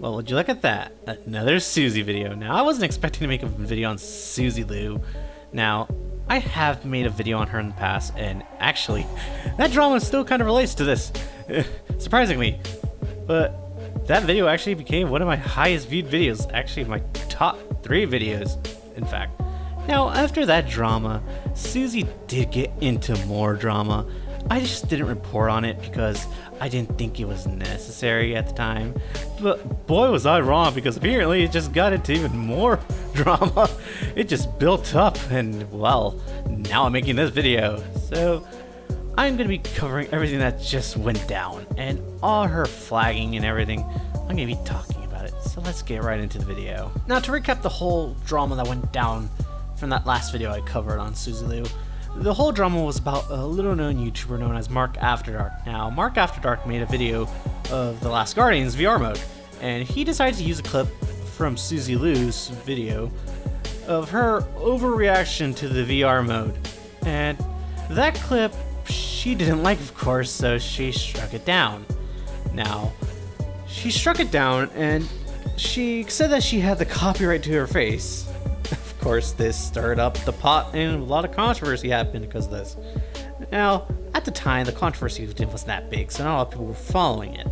Well, would you look at that? Another Suzy video. Now, I wasn't expecting to make a video on Suzy Lu. Now, I have made a video on her in the past, and actually, that drama still kind of relates to this, surprisingly. But that video actually became one of my highest viewed videos, actually my top 3 videos, in fact. Now, after that drama, Suzy did get into more drama. I just didn't report on it because I didn't think it was necessary at the time. But boy was I wrong, because apparently it just got into even more drama. It just built up, and well, now I'm making this video. So I'm going to be covering everything that just went down and all her flagging and everything. I'm going to be talking about it. So let's get right into the video. Now, to recap the whole drama that went down from that last video I covered on Suzy Lu. The whole drama was about a little known YouTuber known as Mark After Dark. Now, Mark After Dark made a video of The Last Guardian's VR mode, and he decided to use a clip from Suzy Lu's video of her overreaction to the VR mode. And that clip she didn't like, of course, so she struck it down. Now, she struck it down and she said that she had the copyright to her face. Of course, this stirred up the pot, and a lot of controversy happened because of this. Now, at the time, the controversy wasn't that big, so not a lot of people were following it.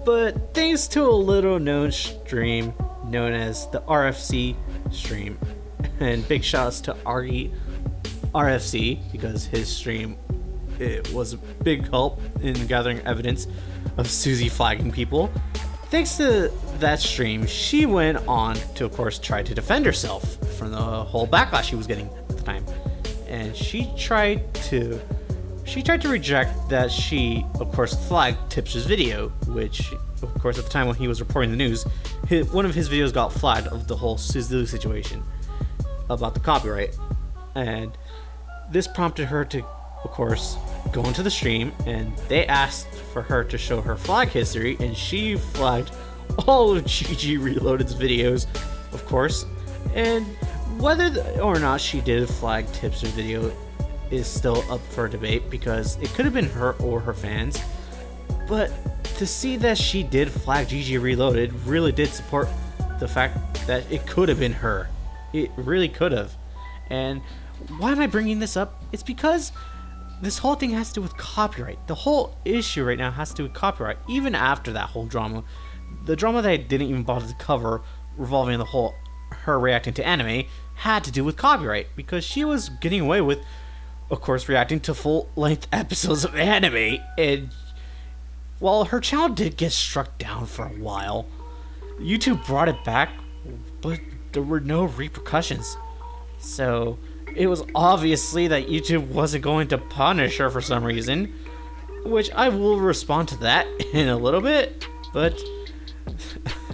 But thanks to a little known stream known as the RFC stream, and big shouts to Ari RFC, because his stream, it was a big help in gathering evidence of Suzy flagging people. Thanks to that stream, she went on to, of course, try to defend herself from the whole backlash she was getting at the time. And she tried to reject that she, of course, flagged Tipster's video, which, of course, at the time when he was reporting the news, one of his videos got flagged of the whole Suzy Lu situation about the copyright. And this prompted her to, of course, go into the stream, and they asked for her to show her flag history, and she flagged all of GG Reloaded's videos, of course. And whether or not she did flag Tipster's video is still up for debate, because it could have been her or her fans. But to see that she did flag GG Reloaded really did support the fact that it could have been her. It really could have. And why am I bringing this up? It's because this whole thing has to do with copyright. The whole issue right now has to do with copyright. Even after that whole drama, the drama that I didn't even bother to cover revolving the whole her reacting to anime had to do with copyright, because she was getting away with, of course, reacting to full-length episodes of anime. And while her channel did get struck down for a while, YouTube brought it back, but there were no repercussions. So it was obviously that YouTube wasn't going to punish her for some reason, which I will respond to that in a little bit. But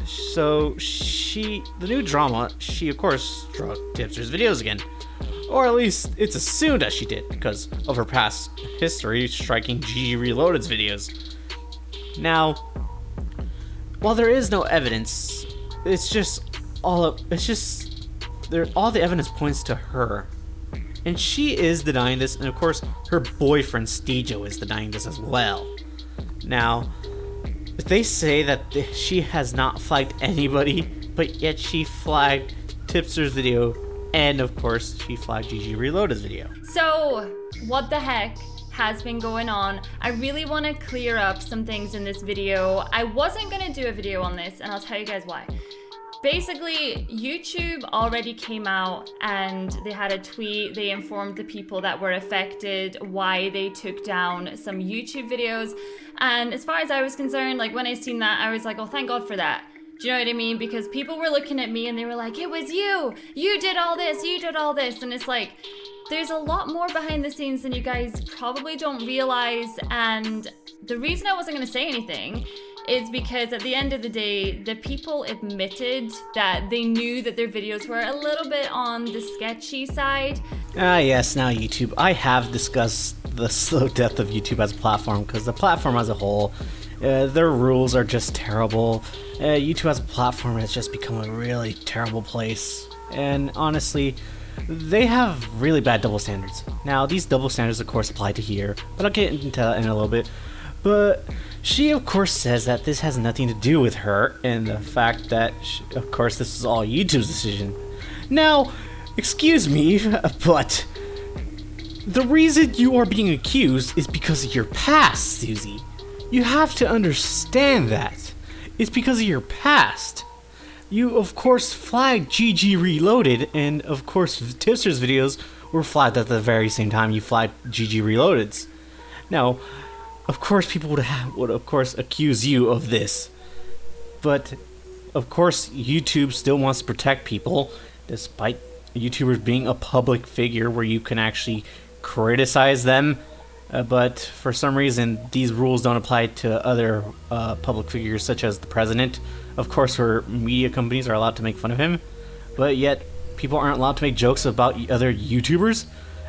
so the new drama, she of course struck Tipster's videos again, or at least it's assumed that she did because of her past history striking GG Reloaded's videos. Now, while there is no evidence, all the evidence points to her. And she is denying this, and of course, her boyfriend Stejo is denying this as well. Now, they say that she has not flagged anybody, but yet she flagged Tipster's video, and of course, she flagged GG Reloaded's video. So, what the heck has been going on? I really want to clear up some things in this video. I wasn't going to do a video on this, and I'll tell you guys why. Basically, YouTube already came out and they had a tweet. They informed the people that were affected why they took down some YouTube videos. And as far as I was concerned, like when I seen that, I was like, oh, thank God for that. Do you know what I mean? Because people were looking at me and they were like, it was you. You did all this. You did all this. And it's like, there's a lot more behind the scenes than you guys probably don't realize. And the reason I wasn't going to say anything is because at the end of the day, the people admitted that they knew that their videos were a little bit on the sketchy side. Yes, now YouTube. I have discussed the slow death of YouTube as a platform, because the platform as a whole, their rules are just terrible. YouTube as a platform has just become a really terrible place. And honestly, they have really bad double standards. Now, these double standards, of course, apply to here, but I'll get into that in a little bit. But she, of course, says that this has nothing to do with her, and the fact that, of course, this is all YouTube's decision. Now, excuse me, but the reason you are being accused is because of your past, Suzy. You have to understand that. It's because of your past. You, of course, flagged GG Reloaded, and, of course, Tipster's videos were flagged at the very same time you flagged GG Reloaded's. Now, of course, people would of course accuse you of this, but of course YouTube still wants to protect people, despite YouTubers being a public figure where you can actually criticize them. But for some reason, these rules don't apply to other public figures, such as the president. Of course, where media companies are allowed to make fun of him, but yet people aren't allowed to make jokes about other YouTubers,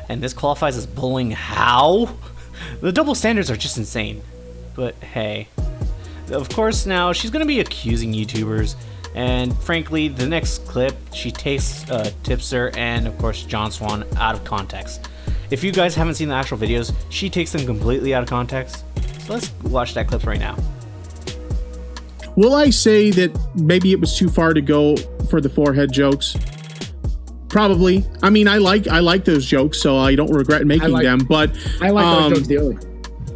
and this qualifies as bullying. How? The double standards are just insane. But hey, of course now she's gonna be accusing YouTubers, and frankly the next clip she takes Tipster and of course John Swan out of context. If you guys haven't seen the actual videos, she takes them completely out of context. So let's watch that clip right now. Will I say that maybe it was too far to go for the forehead jokes? Probably. I mean, I like those jokes, so I don't regret making them. But I like those jokes daily.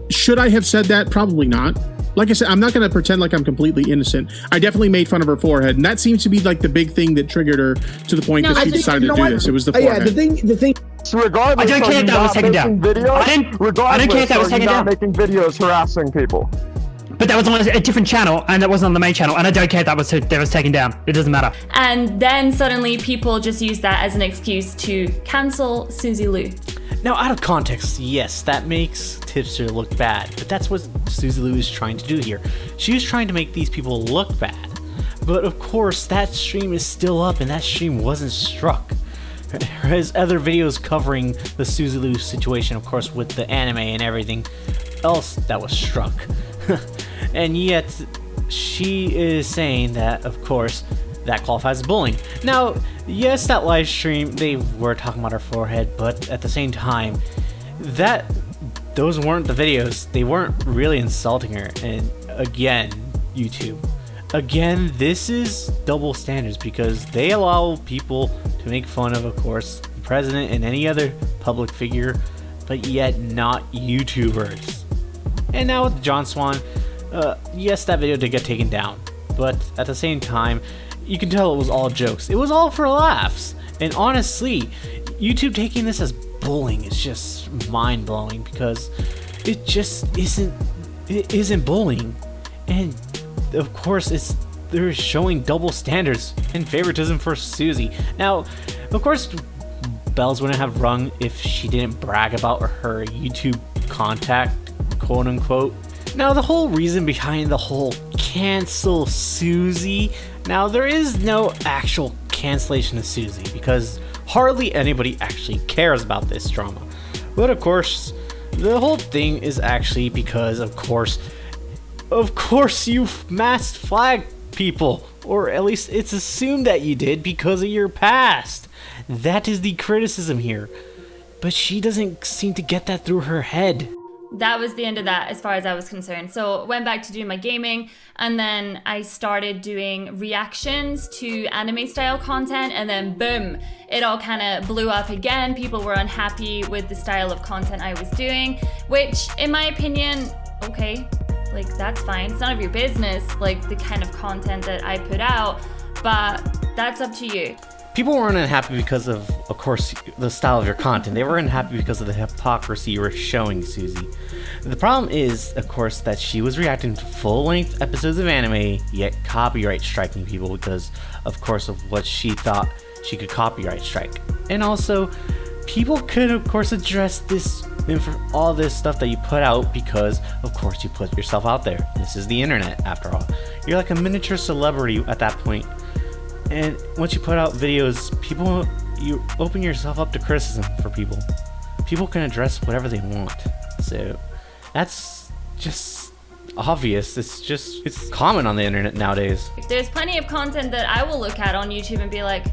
Should I have said that? Probably not. Like I said, I'm not going to pretend like I'm completely innocent. I definitely made fun of her forehead, and that seems to be like the big thing that triggered her to the point that she decided to do this. It was the forehead. Yeah, the thing. Regardless, I don't care if that was taken down. I don't care if that was taken down. Making videos harassing people. But that was on a different channel, and that wasn't on the main channel, and I don't care if that was taken down. It doesn't matter. And then suddenly people just use that as an excuse to cancel Suzy Lu. Now, out of context, yes, that makes Tipster look bad, but that's what Suzy Lu is trying to do here. She was trying to make these people look bad. But of course, that stream is still up, and that stream wasn't struck. His other videos covering the Suzy Lu situation, of course, with the anime and everything else that was struck. And yet, she is saying that, of course, that qualifies as bullying. Now, yes, that live stream, they were talking about her forehead, but at the same time, those weren't the videos. They weren't really insulting her. And again, YouTube, again, this is double standards because they allow people to make fun of course, the president and any other public figure, but yet not YouTubers. And now with John Swan, yes, that video did get taken down, but at the same time, you can tell it was all jokes. It was all for laughs. And honestly, YouTube taking this as bullying is just mind-blowing because it just isn't bullying. And of course, they're showing double standards and favoritism for Suzy. Now, of course, bells wouldn't have rung if she didn't brag about her YouTube contact, quote unquote. Now, the whole reason behind the whole cancel Suzy, now there is no actual cancellation of Suzy because hardly anybody actually cares about this drama. But of course, the whole thing is actually because of course you mass flagged people, or at least it's assumed that you did because of your past. That is the criticism here. But she doesn't seem to get that through her head. That was the end of that as far as I was concerned. So went back to doing my gaming, and then I started doing reactions to anime style content, and then boom, it all kind of blew up again. People were unhappy with the style of content I was doing, which in my opinion, okay, like that's fine. It's none of your business, like the kind of content that I put out, but that's up to you. People weren't unhappy because of course, the style of your content. They were unhappy because of the hypocrisy you were showing, Suzy. The problem is, of course, that she was reacting to full-length episodes of anime, yet copyright striking people because, of course, of what she thought she could copyright strike. And also, people could, of course, address all this stuff that you put out because, of course, you put yourself out there. This is the internet, after all. You're like a miniature celebrity at that point. And once you put out videos, you open yourself up to criticism for people. People can address whatever they want. So that's just obvious. It's common on the internet nowadays. There's plenty of content that I will look at on YouTube and be like,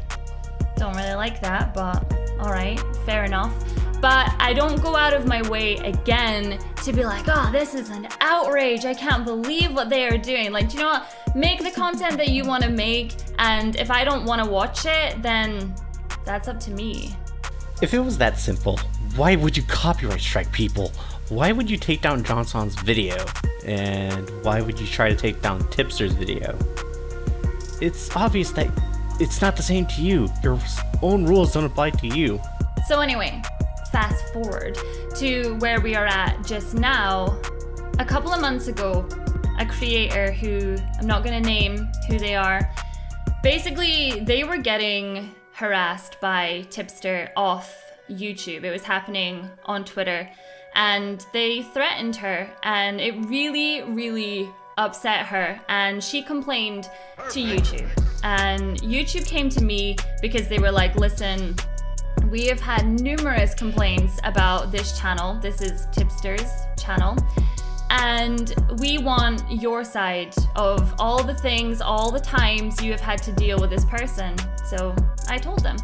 don't really like that, but all right, fair enough. But I don't go out of my way again to be like, oh, this is an outrage. I can't believe what they are doing. Like, do you know what? Make the content that you want to make, and if I don't want to watch it, then that's up to me. If it was that simple, why would you copyright strike people? Why would you take down Johnson's video? And why would you try to take down Tipster's video? It's obvious that it's not the same to you. Your own rules don't apply to you. So anyway, fast forward to where we are at just now. A couple of months ago, a creator who I'm not gonna name who they are, basically they were getting harassed by Tipster off YouTube. It was happening on Twitter, and they threatened her, and it really, really upset her, and she complained to YouTube. And YouTube came to me because they were like, listen, we have had numerous complaints about this channel. This is Tipster's channel. And we want your side of all the things, all the times you have had to deal with this person. So I told them.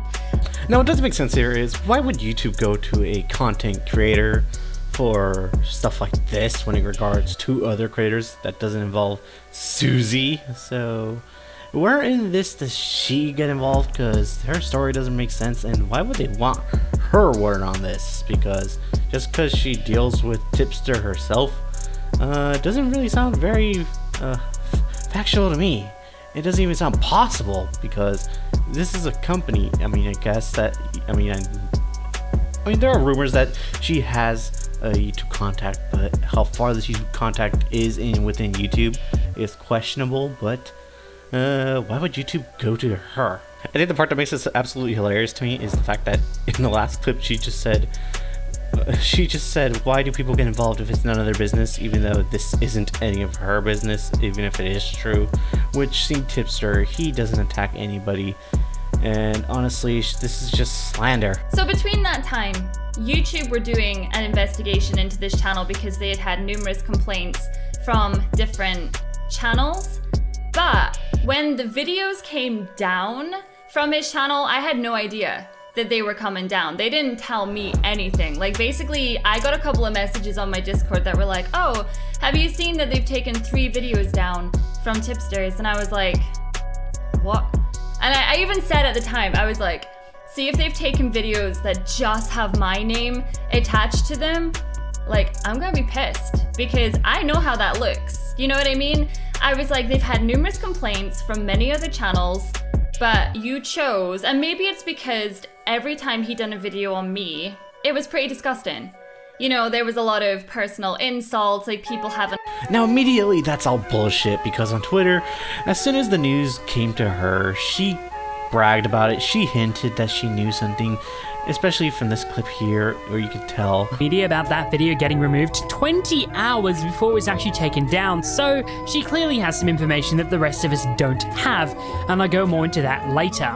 Now, what doesn't make sense here is, why would YouTube go to a content creator for stuff like this when it regards to other creators that doesn't involve Suzy? So where in this does she get involved? Because her story doesn't make sense, and why would they want her word on this? Because just because she deals with Tipster herself, doesn't really sound very factual to me. It doesn't even sound possible, because this is a company. I mean, I guess that, I mean, there are rumors that she has a YouTube contact, but how far this YouTube contact is within YouTube is questionable. But why would YouTube go to her? I think the part that makes this absolutely hilarious to me is the fact that in the last clip she just said, why do people get involved if it's none of their business, even though this isn't any of her business, even if it is true. Which, seeing Tipster, he doesn't attack anybody, and honestly, this is just slander. So between that time, YouTube were doing an investigation into this channel because they had numerous complaints from different channels. But when the videos came down from his channel, I had no idea that they were coming down. They didn't tell me anything. Like, basically, I got a couple of messages on my Discord that were like, oh, have you seen that they've taken 3 videos down from Tipsters? And I was like, what? And I even said at the time, I was like, see if they've taken videos that just have my name attached to them, like, I'm gonna be pissed, because I know how that looks. You know what I mean? I was like, they've had numerous complaints from many other channels, but you chose, and maybe it's because every time he done a video on me, it was pretty disgusting. You know, there was a lot of personal insults, like people haven't. Now immediately that's all bullshit, because on Twitter, as soon as the news came to her, she bragged about it. She hinted that she knew something, especially from this clip here, where you could tell media about that video getting removed 20 hours before it was actually taken down, so she clearly has some information that the rest of us don't have, and I'll go more into that later.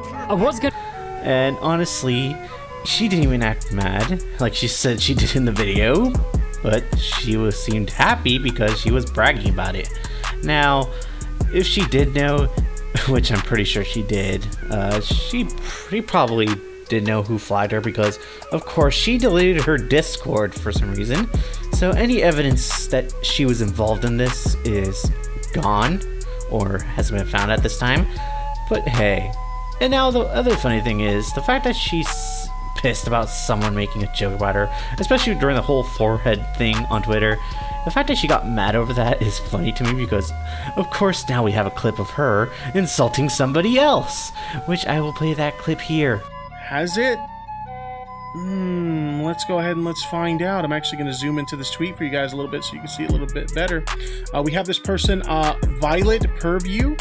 And honestly, she didn't even act mad like she said she did in the video, but she seemed happy because she was bragging about it. Now, if she did know, which I'm pretty sure she did, she probably did know who flagged her, because of course she deleted her Discord for some reason. So any evidence that she was involved in this is gone, or hasn't been found at this time. But hey, and now the other funny thing is the fact that she's pissed about someone making a joke about her, especially during the whole forehead thing on Twitter. The fact that she got mad over that is funny to me, because of course now we have a clip of her insulting somebody else, which I will play that clip here. Has it? Let's go ahead and let's find out. I'm actually going to zoom into this tweet for you guys a little bit so you can see it a little bit better. We have this person, Violet Purview,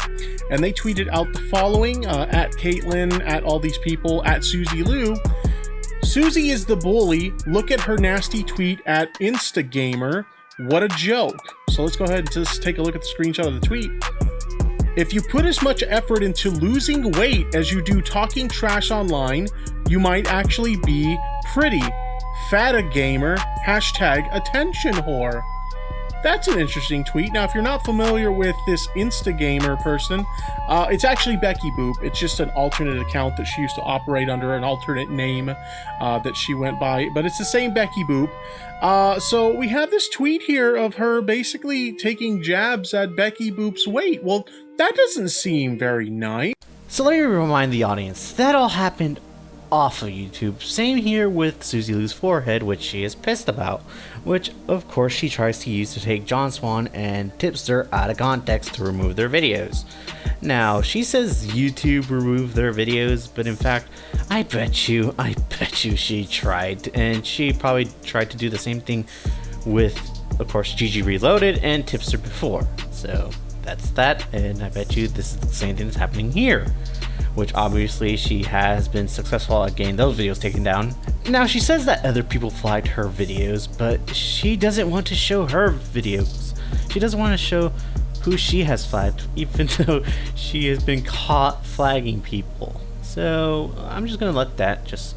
and they tweeted out the following, at Caitlin, at all these people, at Suzy Lu. Suzy is the bully. Look at her nasty tweet at Instagamer. What a joke. So let's go ahead and just take a look at the screenshot of the tweet. If you put as much effort into losing weight as you do talking trash online, you might actually be pretty. Fata gamer, hashtag attention whore. That's an interesting tweet. Now, if you're not familiar with this Instagamer person, it's actually Becky Boop. It's just an alternate account that she used to operate under, an alternate name that she went by, but it's the same Becky Boop. So we have this tweet here of her basically taking jabs at Becky Boop's weight. Well, that doesn't seem very nice. So let me remind the audience, that all happened off of YouTube. Same here with Suzy Lu's forehead, which she is pissed about, which of course she tries to use to take John Swan and Tipster out of context to remove their videos. Now, she says YouTube removed their videos, but in fact, I bet you she tried, and she probably tried to do the same thing with, of course, GG Reloaded and Tipster before. So that's that, and I bet you this is the same thing that's happening here, which obviously she has been successful at getting those videos taken down. Now, she says that other people flagged her videos, but she doesn't want to show her videos. She doesn't want to show who she has flagged, even though she has been caught flagging people. So I'm just gonna let that just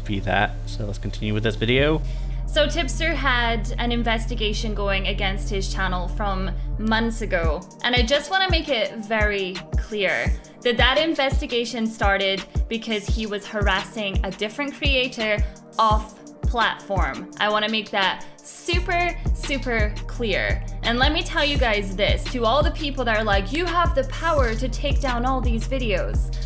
be that. So let's continue with this video. So Tipster had an investigation going against his channel from months ago, and I just want to make it very clear that that investigation started because he was harassing a different creator off platform. I want to make that super clear. And let me tell you guys this, to all the people that are like, you have the power to take down all these videos.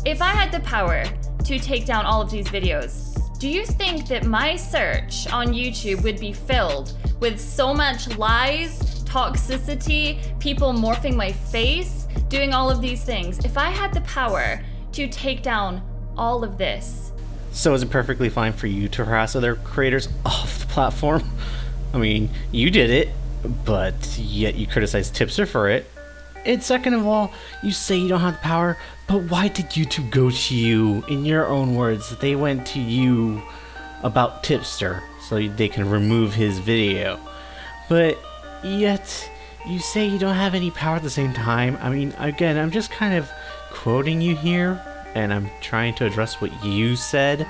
If I had the power to take down all of these videos, do you think that my search on YouTube would be filled with so much lies, toxicity, people morphing my face, doing all of these things? If I had the power to take down all of this. So is it perfectly fine for you to harass other creators off the platform? I mean, you did it, but yet you criticize Tipster for it. And second of all, you say you don't have the power, but why did YouTube go to you? In your own words, they went to you about Tipster so they can remove his video. But yet, you say you don't have any power at the same time. I mean, again, I'm just kind of quoting you here, and I'm trying to address what you said.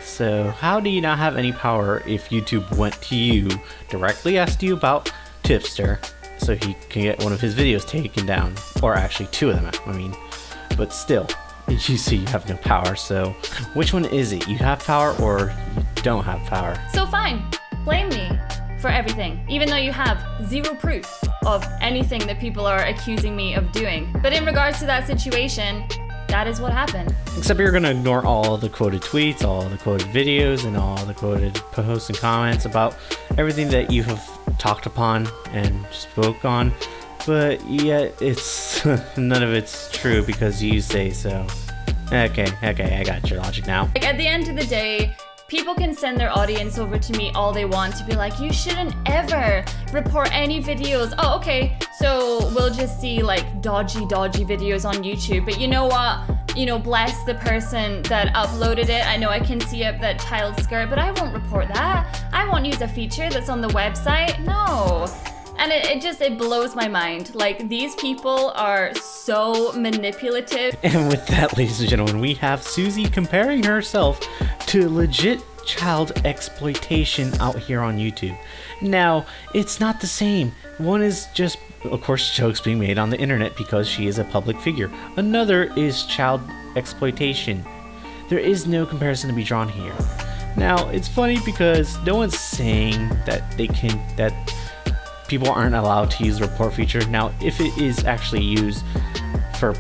So how do you not have any power if YouTube went to you, directly asked you about Tipster, so he can get one of his videos taken down? Or actually two of them, I mean. But still, you see you have no power, so which one is it? You have power or you don't have power? So fine, blame me for everything, even though you have zero proof of anything that people are accusing me of doing. But in regards to that situation, that is what happened. Except you're gonna ignore all the quoted tweets, all the quoted videos, and all the quoted posts and comments about everything that you have talked upon and spoke on. But yet it's none of it's true because you say so. Okay, I got your logic now. Like, at the end of the day, people can send their audience over to me all they want to be like, you shouldn't ever report any videos. Oh, okay, so we'll just see like dodgy videos on YouTube. But you know what? You know, bless the person that uploaded it. I know I can see up that child skirt, but I won't report that. I won't use a feature that's on the website. No. And it blows my mind. Like, these people are so manipulative. And with that, ladies and gentlemen, we have Suzy comparing herself to legit child exploitation out here on YouTube. Now, it's not the same. One is just, of course, jokes being made on the internet because she is a public figure. Another is child exploitation. There is no comparison to be drawn here. Now, it's funny because no one's saying that people aren't allowed to use the report feature. Now, if it is actually used for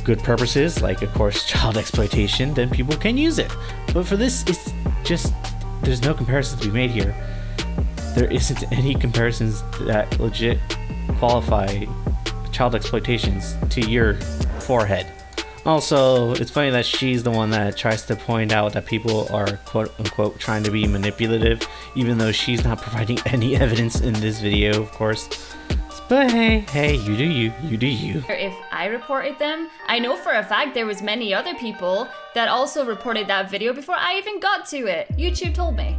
good purposes, like of course child exploitation, then people can use it. But for this, it's just, there's no comparison to be made here. There isn't any comparisons that legit qualify child exploitations to your forehead. Also, it's funny that she's the one that tries to point out that people are quote-unquote trying to be manipulative, even though she's not providing any evidence in this video, of course. But hey, you do you. If I reported them, I know for a fact there was many other people that also reported that video before I even got to it. YouTube told me.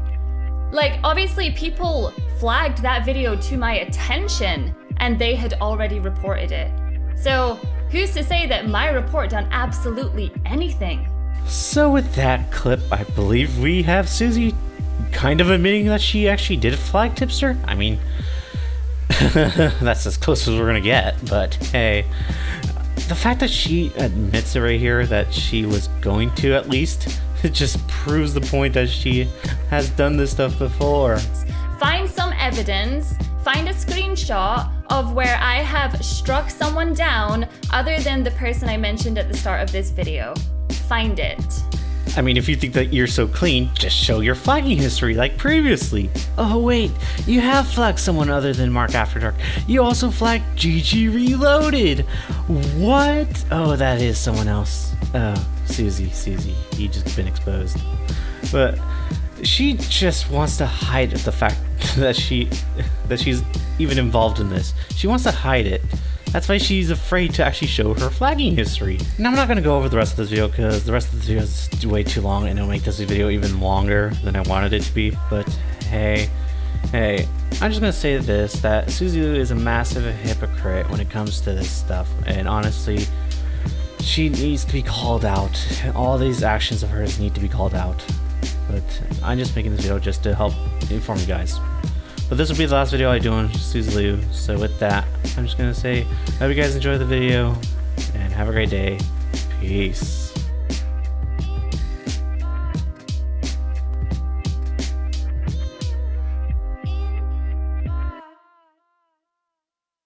Like, obviously people flagged that video to my attention and they had already reported it. So who's to say that my report done absolutely anything? So with that clip, I believe we have Suzy kind of admitting that she actually did flag Tipster. I mean, That's as close as we're gonna get, but hey. The fact that she admits it right here that she was going to, at least, it just proves the point that she has done this stuff before. Find some evidence, find a screenshot of where I have struck someone down other than the person I mentioned at the start of this video. Find it. I mean, if you think that you're so clean, just show your flagging history like previously. Oh wait, you have flagged someone other than Mark After Dark. You also flagged GG Reloaded. What? Oh, that is someone else. Oh, Suzy, you just been exposed. But she just wants to hide the fact that she's even involved in this. She wants to hide it. That's why she's afraid to actually show her flagging history. Now I'm not going to go over the rest of this video because the rest of the video is way too long and it'll make this video even longer than I wanted it to be. But hey, I'm just going to say this, that Suzy Lu is a massive hypocrite when it comes to this stuff. And honestly, she needs to be called out. All these actions of hers need to be called out. But I'm just making this video just to help inform you guys. But this will be the last video I do on Suzy Lu, so with that, I'm just gonna say, hope you guys enjoy the video, and have a great day. Peace.